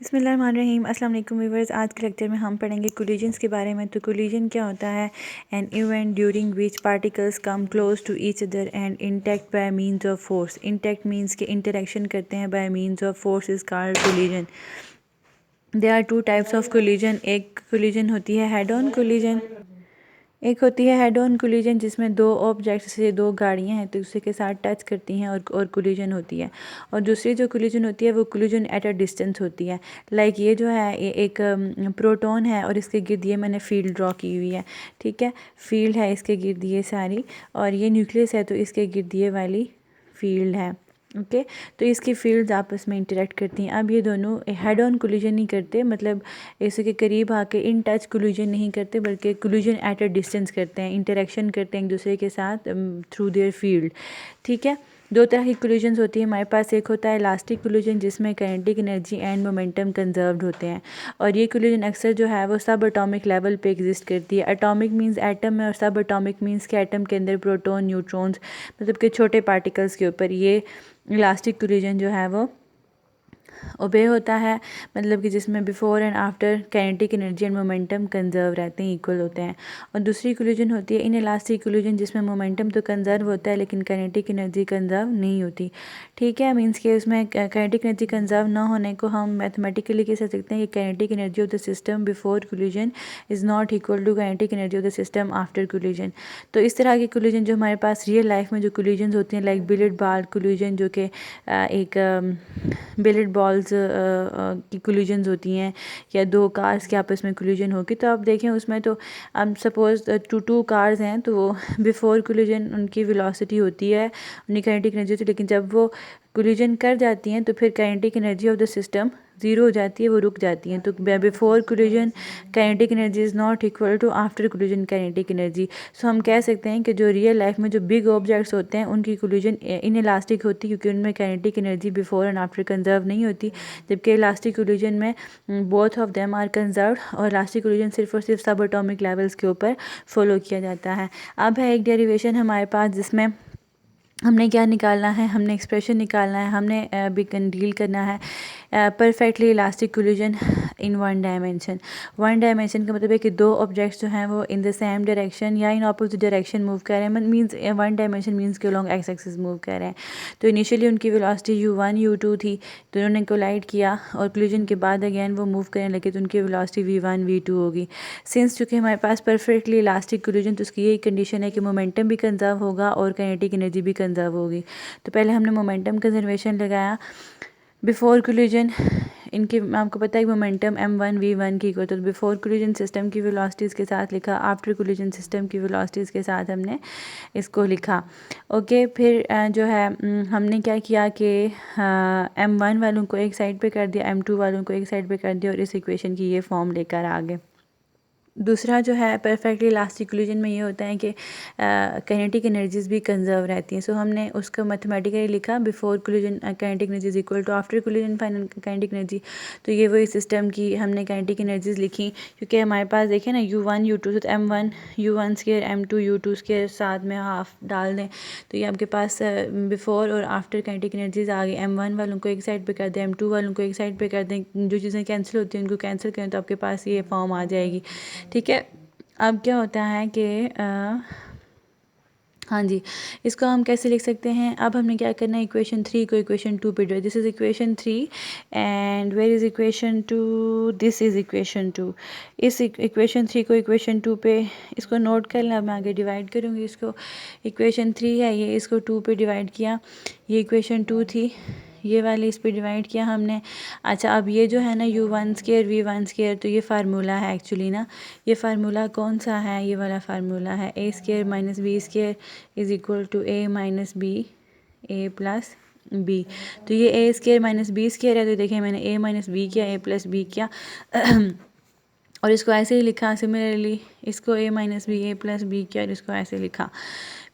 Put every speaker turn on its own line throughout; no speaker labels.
बिस्मिल्लाहिर्रहमानिर्रहीम। अस्सलाम वालेकुम व्यूअर्स। आज के लेक्चर में हम पढ़ेंगे कोलिजन्स के बारे में। तो कोलिजन क्या होता है? An event during which particles come close to each other and interact by means of force. Interact means के इंटरेक्शन करते हैं, by means of force is called collision. There are two types of collision. एक collision होती है head on collision, एक होती है head on collision जिसमें दो ऑब्जेक्ट्स से दो गाड़ियां हैं तो दूसरे के साथ टच करती हैं और कोलिजन होती है। और दूसरी जो कोलिजन होती है वो कोलिजन एट अ डिस्टेंस होती है। लाइक ये जो है ये एक प्रोटॉन है और इसके गिर्द ये मैंने फील्ड ड्रॉ की हुई है। ठीक है, फील्ड है इसके गिर्द ये सारी, और ये न्यूक्लियस है तो इसके गिर्द ये वाली फील्ड है। ओके तो इसकी फील्ड्स आपस में इंटरेक्ट करती हैं। अब ये दोनों हेड ऑन कोलिजन नहीं करते, मतलब इसके करीब आके इन टच कोलिजन नहीं करते, बल्कि कोलिजन एट अ डिस्टेंस करते हैं, इंटरेक्शन करते हैं एक दूसरे के साथ थ्रू देयर फील्ड। ठीक है, दो तरह की कोलिजन्स होती है हमारे पास। एक होता है इलास्टिक कोलिजन जिसमें kinetic energy and momentum conserved होते हैं, और ये कोलिजन अक्सर जो है वो सब एटॉमिक लेवल पे एग्जिस्ट करती है। एटॉमिक मींस एटम में, और सब एटॉमिक मींस के एटम के अंदर प्रोटॉन न्यूट्रॉन्स मतलब कि छोटे पार्टिकल्स के ऊपर ये इलास्टिक कोलिजन जो है वो ओबे होता है, मतलब कि जिसमें before and after kinetic energy and momentum conserve रहते हैं, इक्वल होते हैं। और दूसरी कोलिजन होती है इन इलास्टिक कोलिजन जिसमें मोमेंटम तो कंजर्व होता है लेकिन काइनेटिक एनर्जी कंजर्व नहीं होती। ठीक है, मींस के उसमें काइनेटिक एनर्जी कंजर्व ना होने को हम मैथमेटिकली कह सकते हैं कि kinetic energy of the system before collision is not equal to kinetic energy of the system after collision. तो इस तरह की कोलिजन जो हमारे पास रियल लाइफ में जो कोलिजन होती हैं, लाइक बिलियर्ड बॉल कोलिजन, जो कि एक बिलियर्ड बॉल्स की कोलिजन्स होती हैं, या दो कार्स के आपस में कोलिजन होगी। तो आप देखें उसमें तो अब सपोज़ टू कार्स हैं तो बिफोर कोलिजन उनकी वेलोसिटी होती है, उनकी काइनेटिक एनर्जी होती है, लेकिन जब वो कोलिजन कर जाती हैं तो फिर kinetic energy of the system zero हो जाती है, वो रुक जाती हैं। तो before collision kinetic energy is not equal to after collision kinetic energy. So हम कह सकते हैं कि जो रियल लाइफ में जो बिग ऑब्जेक्ट्स होते हैं उनकी कोलिजन इनइलास्टिक होती है, क्योंकि उनमें kinetic energy before and after conserve नहीं होती, जबकि इलास्टिक कोलिजन में both of them are conserved, और इलास्टिक कोलिजन सिर्फ और सिर्फ सब एटॉमिक लेवल्स के ऊपर फॉलो किया जाता है। अब है एक डेरिवेशन हमारे पास जिसमें हमने क्या निकालना है, हमने एक्सप्रेशन निकालना है, हमने भी डील करना है perfectly elastic collision in one dimension. One dimension का मतलब है कि दो ऑब्जेक्ट्स जो हैं वो इन द सेम डायरेक्शन या इन अपोजिट डायरेक्शन मूव कर रहे हैं। मींस वन डायमेंशन मींस के लॉन्ग एक्स एक्सिस मूव कर रहे हैं। तो इनिशियली उनकी वेलोसिटी u1 u2 थी, तो उन्होंने कोलाइड किया और कोलिजन के बाद अगेन वो मूव करने लगे तो उनकी वेलोसिटी v1 v2 होगी। सिंस चूँकि हमारे पास परफेक्टली इलास्टिक कोलिजन, तो उसकी यही कंडीशन है कि मोमेंटम भी कंजर्व होगा और काइनेटिक एनर्जी भी कंजर्व होगी। तो पहले हमने मोमेंटम कंजर्वेशन लगाया बिफोर कोलिजन। इनकी आपको पता है कि मोमेंटम m1 v1 की इक्वल, तो बिफोर कोलिजन सिस्टम की वेलोसिटीज़ के साथ लिखा, आफ्टर कोलिजन सिस्टम की वेलोसिटीज़ के साथ हमने इसको लिखा। ओके, फिर जो है हमने क्या किया कि m1 वालों को एक साइड पे कर दिया, m2 वालों को एक साइड पे कर दिया, और इस इक्वेशन की ये फॉर्म लेकर आ गए। दूसरा जो है परफेक्टली इलास्टिक कोलिजन में ये होता है कि काइनेटिक एनर्जीज भी कंजर्व रहती हैं। सो हमने उसको मैथमेटिकली लिखा, before collision kinetic energies equal to after collision final kinetic energy. तो ये वही सिस्टम की हमने काइनेटिक एनर्जीज लिखी, क्योंकि हमारे पास देखें ना u1 u2, तो m1 u1 square m2 u2 square साथ में हाफ डाल दें तो ये आपके पास बिफोर और आफ्टर काइनेटिक एनर्जीज आ गई। m1 वालों को एक साइड पे कर दें, m2 वालों को एक साइड पे कर दें, जो चीज़ें कैंसिल होती हैं उनको कैंसिल करें तो आपके पास ये फॉर्म आ जाएगी। ठीक है, अब क्या होता है कि हाँ जी, इसको हम कैसे लिख सकते हैं? अब हमने क्या करना है, इक्वेशन 3 को इक्वेशन 2 पे this is equation 3 and where is equation 2, this is equation 2। इस इक्वेशन 3 को इक्वेशन 2 पे इसको नोट कर लें। अब मैं आगे डिवाइड करूँगी इसको। इक्वेशन 3 है ये, इसको 2 पे डिवाइड किया, ये इक्वेशन 2 थी, ये वाली इस पे डिवाइड किया हमने। अच्छा, अब ये जो है ना u1 स्केयर v1 स्केयर, तो ये फार्मूला है एक्चुअली ना। ये फार्मूला कौन सा है? ये वाला फार्मूला है a square minus b square is equal to a minus b a plus b। तो ये a square minus b square है, तो देखें मैंने a माइनस b किया, a प्लस b किया और इसको ऐसे ही लिखा। सिमिलरली इसको a minus b a plus b किया और इसको ऐसे लिखा।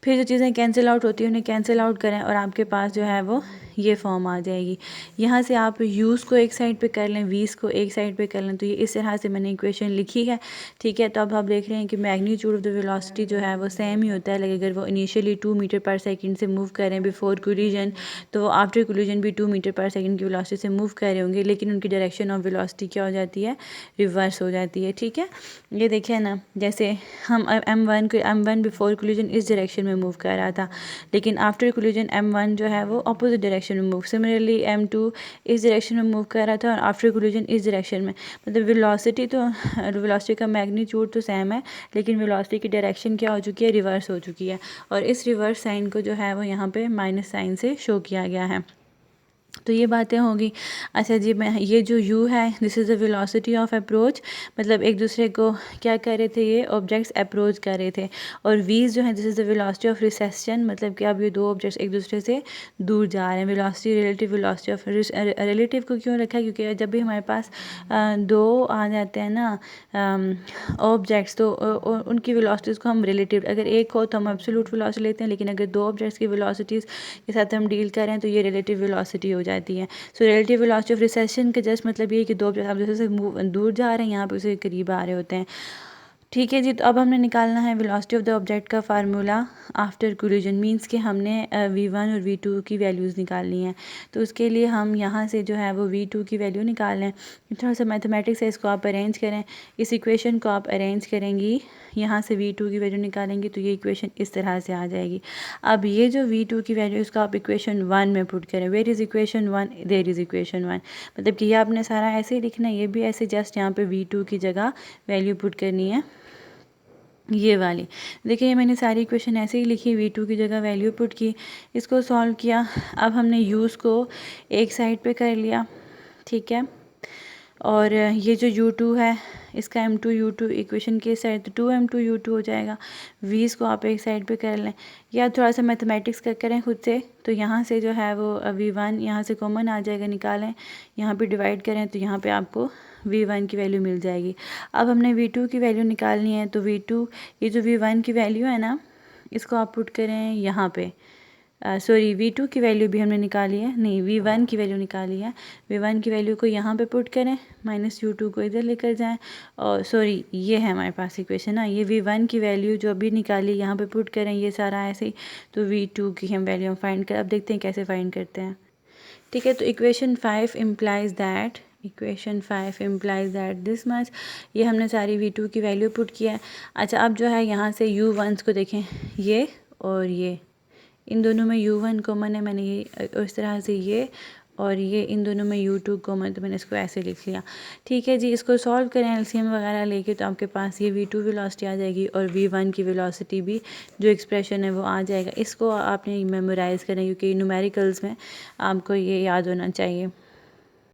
फिर जो चीज़ें कैंसिल आउट होती हैं उन्हें कैंसिल आउट करें और आपके पास जो है वो ये फॉर्म आ जाएगी। यहाँ से आप यूज़ को एक साइड पे कर लें, वीज़ को एक साइड पे कर लें, तो ये इस तरह से मैंने इक्वेशन लिखी है। ठीक है, तो अब आप देख रहे हैं कि मैग्नीट्यूड ऑफ द वेलोसिटी जो है वो सेम ही होता है। लेकिन अगर वो इनिशियली 2 मीटर पर सेकंड से मूव करें बिफोर कोलिजन, तो वो आफ्टर कोलिजन भी 2 मीटर पर सेकंड की वेलोसिटी से मूव कर रहे होंगे, लेकिन उनकी डायरेक्शन ऑफ वेलोसिटी क्या हो जाती है, रिवर्स हो जाती है। ठीक है, ये देखिए ना, जैसे हम M1 बिफोर कोलिजन इस डायरेक्शन में मूव कर रहा था, लेकिन आफ्टर कोलिजन M1 जो है वो अपोजिट डायरेक्शन में मूव। सिमिलरली M2 इस डायरेक्शन में मूव कर रहा था और आफ्टर कोलिजन इस डायरेक्शन में। मतलब वेलोसिटी का मैग्नीट्यूड तो सेम है, लेकिन वेलोसिटी की डायरेक्शन क्या हो चुकी है, रिवर्स हो चुकी है। और इस रिवर्स साइन को जो है वो यहाँ पे माइनस साइन से शो किया गया है। तो ये बातें होगी। अच्छा जी, मैं ये जो u है, this is the velocity of approach, मतलब एक दूसरे को क्या कर रहे थे, ये ऑब्जेक्ट्स अप्रोच कर रहे थे। और v's जो है, this is the velocity of recession, मतलब कि अब ये दो ऑब्जेक्ट्स एक दूसरे से दूर जा रहे हैं। Velocity relative velocity of relative को क्यों रखा है, क्योंकि जब भी हमारे पास दो आ जाते हैं ना ऑब्जेक्ट्स, तो उनकी वेलोसिटीज़ को हम रिलेटिव, अगर एक हो तो हम एब्सोल्यूट वेलोसिटी लेते हैं, लेकिन अगर दो ऑब्जेक्ट्स की वेलोसिटीज़ के साथ हम डील करें तो ये रिलेटिव वेलोसिटी हो जाती है। So relative velocity of recession का जस्ट मतलब ये है कि दो ऑब्जेक्ट आप जैसे से दूर जा रहे हैं, यहाँ पे उसे करीब आ रहे होते हैं। ठीक है जी, तो अब हमने निकालना है वेलोसिटी ऑफ द ऑब्जेक्ट का फार्मूला आफ्टर कोलिजन, मींस कि हमने v1 और v2 की वैल्यूज़ निकालनी है। तो उसके लिए हम यहाँ से जो है वो v2 की वैल्यू निकालें। थोड़ा सा मैथमेटिक्स है, इसको आप अरेंज करें। इस इक्वेशन को आप अरेंज करेंगी, यहाँ से v2 की वैल्यू निकालेंगी तो ये इक्वेशन इस तरह से आ जाएगी। अब ये जो v2 की वैल्यू, इसको आप इक्वेशन 1 में पुट करें। Where is equation 1, there is equation 1, मतलब कि ये आपने सारा ऐसे ही लिखना है, ये भी ऐसे, जस्ट यहाँ पे v2 की जगह वैल्यू पुट करनी है, ये वाली। देखिए, ये मैंने सारी इक्वेशन ऐसे ही लिखी, v2 की जगह वैल्यू पुट की, इसको सॉल्व किया। अब हमने यूज़ को एक साइड पे कर लिया, ठीक है, और ये जो u2 है इसका m2 u2 इक्वेशन के साइड, तो 2m2 u2 हो जाएगा। v's को आप एक साइड पे कर लें, या थोड़ा सा मैथमेटिक्स करें खुद से, तो यहाँ से जो है वो v1 यहाँ से कॉमन आ जाएगा, निकालें, यहाँ पे डिवाइड करें तो यहाँ पे आपको v1 की वैल्यू मिल जाएगी। अब हमने v2 की वैल्यू निकालनी है, तो v2, ये जो v1 की वैल्यू है ना, इसको आप पुट करें यहाँ पे, सॉरी v2 की वैल्यू भी हमने निकाली है, नहीं v1 की वैल्यू निकाली है। v1 की वैल्यू को यहाँ पे पुट करें, माइनस u2 को इधर लेकर जाएं, और सॉरी ये है हमारे पास इक्वेशन ना, ये v1 की वैल्यू जो अभी निकाली यहाँ पे पुट करें, ये सारा ऐसे ही, तो v2 की हम वैल्यू हम फाइंड कर, अब देखते हैं कैसे फाइंड करते हैं। ठीक है, तो equation 5 implies that this much, ये हमने सारी v2 की वैल्यू पुट किया है। अच्छा, अब जो है यहाँ से u1s को देखें, ये और ये, इन दोनों में u1 कॉमन है, मैंने ये इस तरह से, ये और ये, इन दोनों में u2 कॉमन, तो मैंने इसको ऐसे लिख लिया। ठीक है जी, इसको सॉल्व करें एलसीएम वगैरह लेके, तो आपके पास ये v2 वेलोसिटी आ जाएगी और v1 की वेलोसिटी भी जो एक्सप्रेशन है वो आ जाएगा। इसको आपने मेमोराइज़ करें, क्योंकि न्यूमेरिकल्स में आपको ये याद होना चाहिए।